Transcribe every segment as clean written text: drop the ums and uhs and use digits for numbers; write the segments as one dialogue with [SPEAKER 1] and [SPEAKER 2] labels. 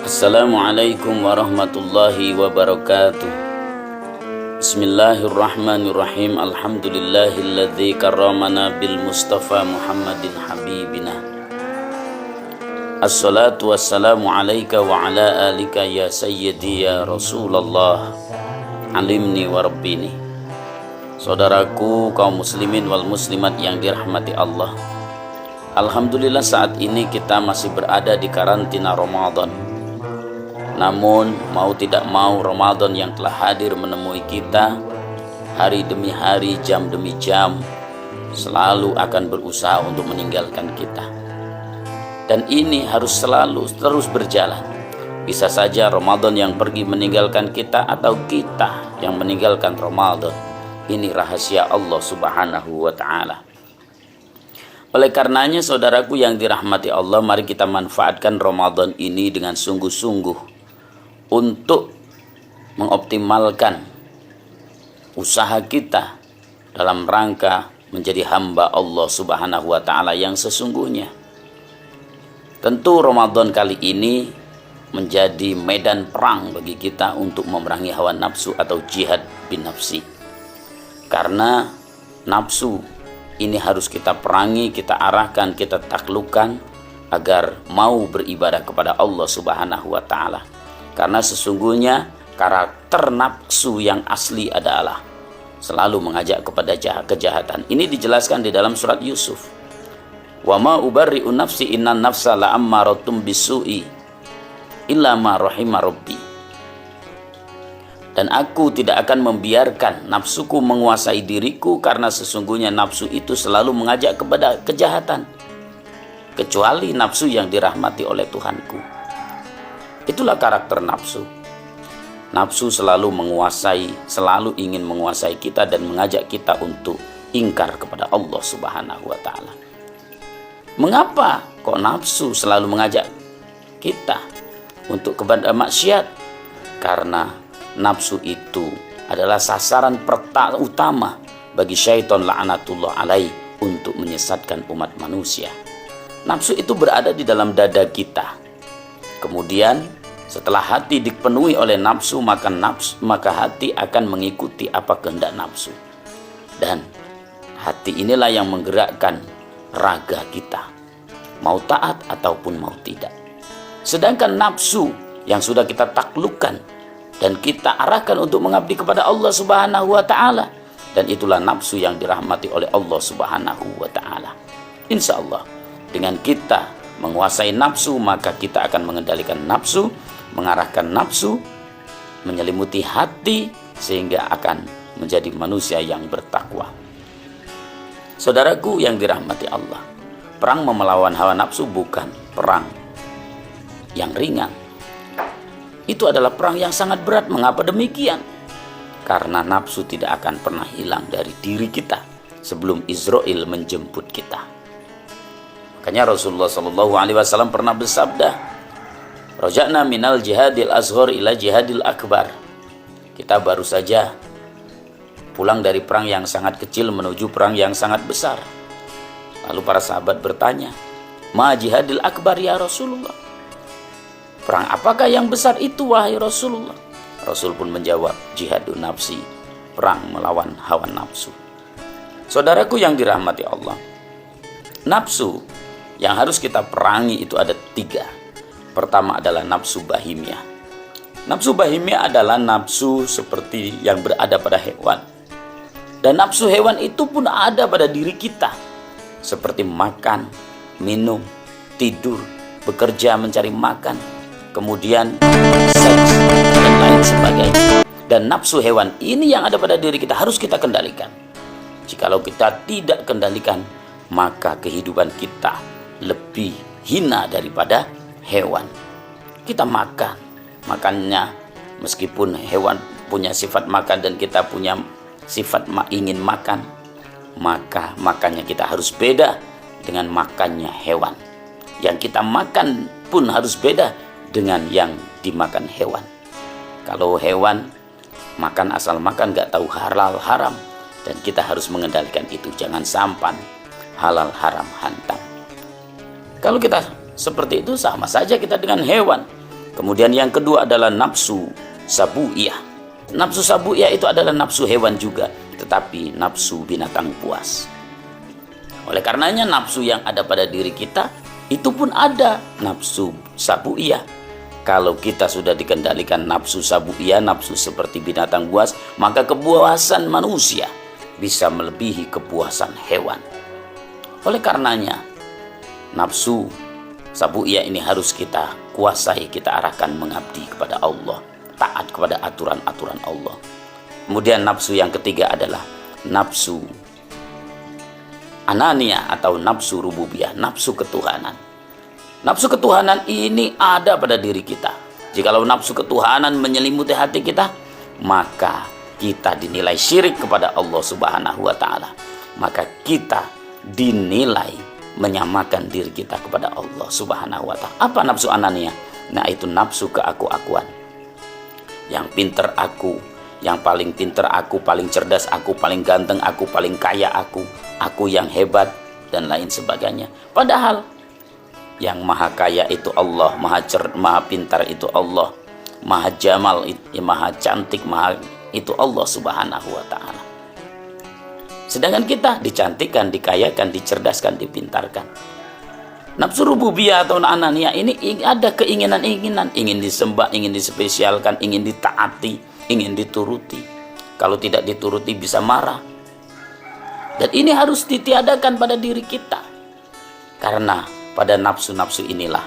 [SPEAKER 1] Assalamualaikum warahmatullahi wabarakatuh. Bismillahirrahmanirrahim. Alhamdulillahilladzi karramana bil Mustafa Muhammadin habibina. Assalatu wassalamu alaika wa ala alika ya sayyidi ya Rasulullah. Alimni wa rabbini. Saudaraku kaum muslimin wal muslimat yang dirahmati Allah, alhamdulillah saat ini kita masih berada di karantina Ramadan. Namun mau tidak mau Ramadan yang telah hadir menemui kita hari demi hari, jam demi jam, selalu akan berusaha untuk meninggalkan kita. Dan ini harus selalu terus berjalan. Bisa saja Ramadan yang pergi meninggalkan kita atau kita yang meninggalkan Ramadan. Ini rahasia Allah Subhanahu wa ta'ala. Oleh karenanya saudaraku yang dirahmati Allah, mari kita manfaatkan Ramadan ini dengan sungguh-sungguh untuk mengoptimalkan usaha kita dalam rangka menjadi hamba Allah Subhanahu wa ta'ala yang sesungguhnya. Tentu Ramadan kali ini menjadi medan perang bagi kita untuk memerangi hawa nafsu atau jihad bin nafsi. Karena nafsu ini harus kita perangi, kita arahkan, kita taklukkan agar mau beribadah kepada Allah Subhanahu wa ta'ala. Karena sesungguhnya karakter nafsu yang asli adalah selalu mengajak kepada kejahatan. Ini dijelaskan di dalam surat Yusuf. Wa ma ubarri'u nafsi innan nafsa la'ammaratum bisu'i illa ma rahima rabbi. Dan aku tidak akan membiarkan nafsuku menguasai diriku, karena sesungguhnya nafsu itu selalu mengajak kepada kejahatan, kecuali nafsu yang dirahmati oleh Tuhanku. Itulah karakter nafsu. Nafsu selalu menguasai, selalu ingin menguasai kita dan mengajak kita untuk ingkar kepada Allah Subhanahu wa ta'ala. Mengapa kok nafsu selalu mengajak kita untuk kepada maksiat? Karena nafsu itu adalah sasaran utama bagi syaitan la'anatullah alaih untuk menyesatkan umat manusia. Nafsu itu berada di dalam dada kita. Kemudian setelah hati dipenuhi oleh nafsu, maka hati akan mengikuti apa kehendak nafsu. Dan hati inilah yang menggerakkan raga kita, mau taat ataupun mau tidak. Sedangkan nafsu yang sudah kita taklukkan dan kita arahkan untuk mengabdi kepada Allah Subhanahu wa ta'ala, dan itulah nafsu yang dirahmati oleh Allah Subhanahu wa ta'ala. Insya Allah dengan kita menguasai nafsu, maka kita akan mengendalikan nafsu, mengarahkan nafsu, menyelimuti hati, sehingga akan menjadi manusia yang bertakwa. Saudaraku yang dirahmati Allah, perang melawan hawa nafsu bukan perang yang ringan. Itu adalah perang yang sangat berat. Mengapa demikian? Karena nafsu tidak akan pernah hilang dari diri kita sebelum Israel menjemput kita. Makanya Rasulullah SAW pernah bersabda, "Raja'na minal jihadil asghar ila jihadil akbar." Kita baru saja pulang dari perang yang sangat kecil menuju perang yang sangat besar. Lalu para sahabat bertanya, "Ma jihadil akbar ya Rasulullah?" Perang apakah yang besar itu wahai Rasulullah? Rasul pun menjawab, jihadun nafsi, perang melawan hawa nafsu. Saudaraku yang dirahmati Allah, nafsu yang harus kita perangi itu ada 3. Pertama adalah nafsu bahimiyah. Nafsu bahimiyah adalah nafsu seperti yang berada pada hewan. Dan nafsu hewan itu pun ada pada diri kita. Seperti makan, minum, tidur, bekerja mencari makan, kemudian seks, dan lain sebagainya. Dan nafsu hewan ini yang ada pada diri kita harus kita kendalikan. Jikalau kita tidak kendalikan, maka kehidupan kita lebih hina daripada hewan. Kita makannya meskipun hewan punya sifat makan dan kita punya sifat ingin makan, maka makannya kita harus beda dengan makannya hewan. Yang kita makan pun harus beda dengan yang dimakan hewan. Kalau hewan makan asal makan, gak tahu halal haram, dan kita harus mengendalikan itu, jangan sampai halal haram hantam. Kalau kita seperti itu sama saja kita dengan hewan. Kemudian yang kedua adalah nafsu sabu'iyah. Nafsu sabu'iyah itu adalah nafsu hewan juga, tetapi nafsu binatang buas. Oleh karenanya nafsu yang ada pada diri kita itu pun ada nafsu sabu'iyah. Kalau kita sudah dikendalikan nafsu sabu'iyah, nafsu seperti binatang buas, maka kepuasan manusia bisa melebihi kepuasan hewan. Oleh karenanya nafsu sabu'iyah ini harus kita kuasai, kita arahkan mengabdi kepada Allah, taat kepada aturan-aturan Allah. Kemudian nafsu yang ketiga adalah nafsu anania atau nafsu rububiyah, nafsu ketuhanan. Nafsu ketuhanan ini ada pada diri kita. Jikalau nafsu ketuhanan menyelimuti hati kita, maka kita dinilai syirik kepada Allah Subhanahu wa Ta'ala. Maka kita dinilai menyamakan diri kita kepada Allah Subhanahu wa Ta'ala. Apa nafsu anania? Nah, itu nafsu keaku-akuan. Yang pinter aku, yang paling pinter aku, paling cerdas aku, paling ganteng aku, paling kaya aku yang hebat dan lain sebagainya. Padahal yang maha kaya itu Allah, maha pintar itu Allah, maha jamal, maha cantik, itu Allah Subhanahu wa Ta'ala. Sedangkan kita dicantikkan, dikayakan, dicerdaskan, dipintarkan. Nafsu rububiyah atau anania ini ada keinginan-inginan, ingin disembah, ingin dispesialkan, ingin ditaati, ingin dituruti. Kalau tidak dituruti bisa marah. Dan ini harus ditiadakan pada diri kita. Karena pada nafsu-nafsu inilah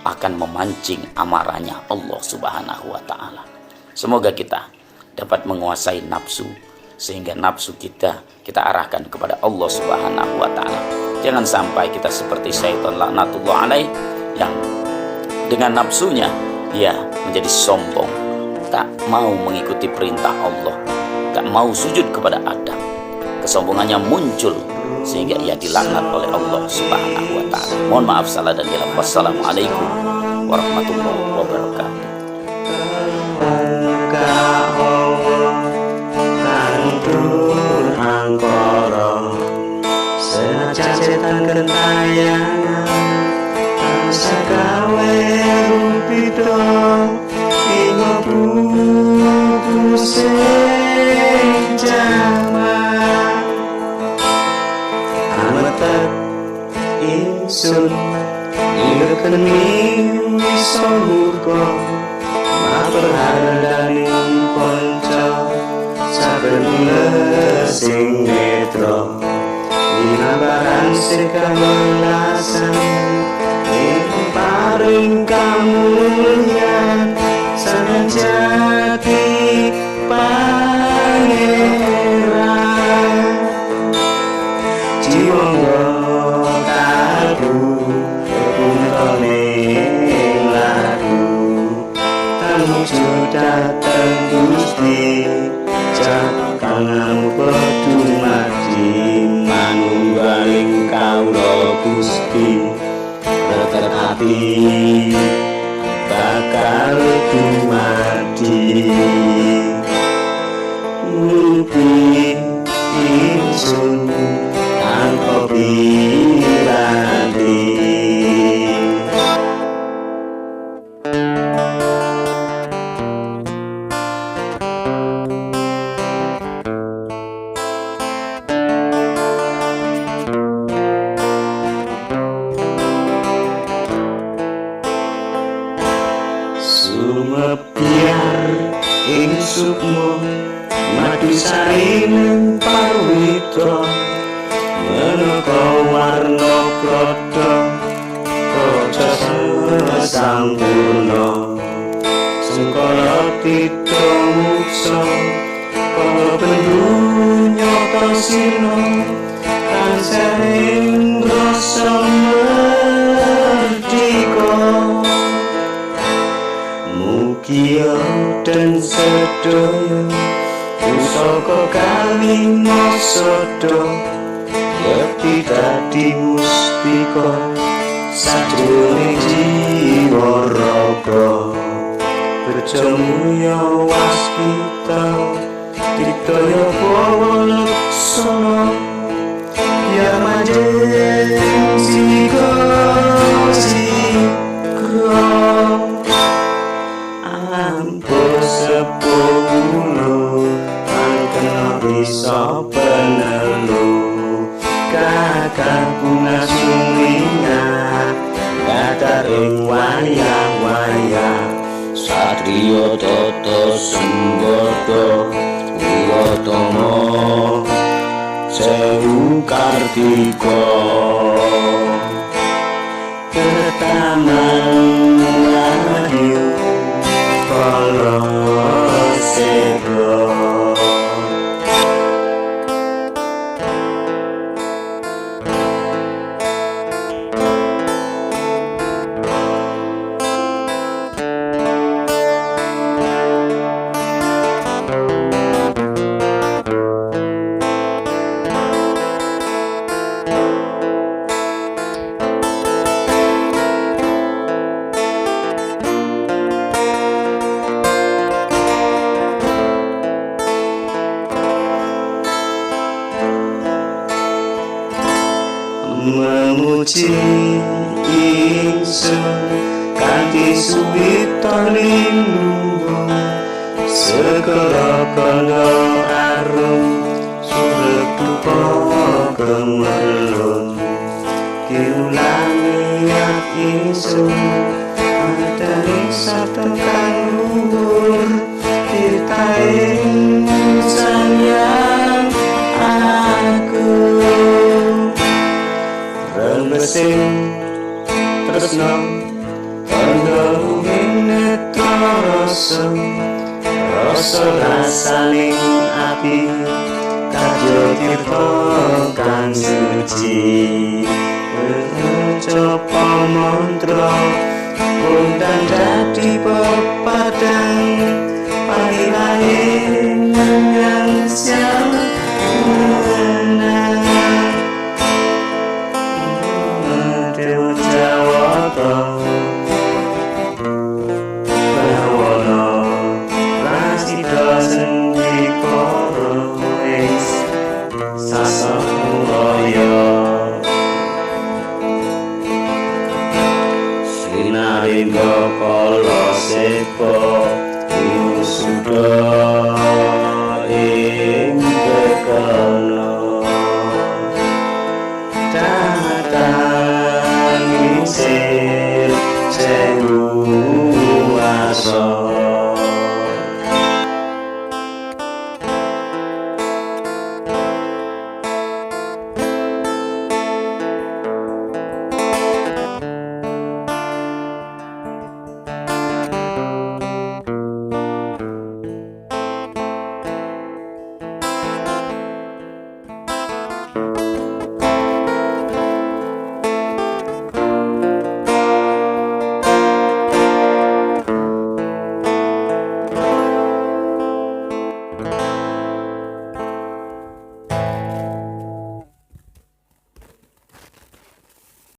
[SPEAKER 1] akan memancing amarahnya Allah Subhanahu wa Ta'ala. Semoga kita dapat menguasai nafsu, sehingga nafsu kita arahkan kepada Allah Subhanahu wa Ta'ala. Jangan sampai kita seperti syaitan laknatullah alaih, yang dengan nafsunya dia menjadi sombong, tak mau mengikuti perintah Allah, tak mau sujud kepada Adam. Kesombongannya muncul sehingga ia dilaknat oleh Allah Subhanahu wa Ta'ala. Mohon maaf salah dan hilaf. Wassalamualaikum warahmatullahi wabarakatuh.
[SPEAKER 2] Senajan gentayangan sagawe rupido ingo bubu sing jaman ametet ingsun ingkeni iso murka maperhandaning ponco saben sing netra Inabaran sekamelasan paring kamulyan sang jati pangeran jiwa kadu puntone lagu tanuju dateng Gusti jakangan pedumadi manunggaling kawula Gusti tetapi bakal dumadi mimpi ingsun tanpa piranti. Sumebiar ing sukmo madu saring parwito menaka warna prada kaca sampurna sengkala tita muksa kala pendunya tasina tansah ing rasa merdeka. Mugia dan sedaya pusaka kalima sada yekti dadi mustika sajroning jiwa raga berjaya waskita ditaya pawalaksana ya manjen sika wayah-wayah
[SPEAKER 1] Satrio Toto Sembodo Wiyotomo Sewu Kartika
[SPEAKER 2] Ketaman Wahyu Kala Sega memuji ingsun kanthi suwita linunggung segara kala arum surep duka gemerlun diulangi ingsun anteng sabda kang luhur titaing sayang aku Rembesing tresno tandha netra rasa rasaning ati kadya tirta kang suci copa mantra undang dadi pepadang panilahe yang siang Sinaringa kala sepo wisuda ing bekana datang sir sewu asa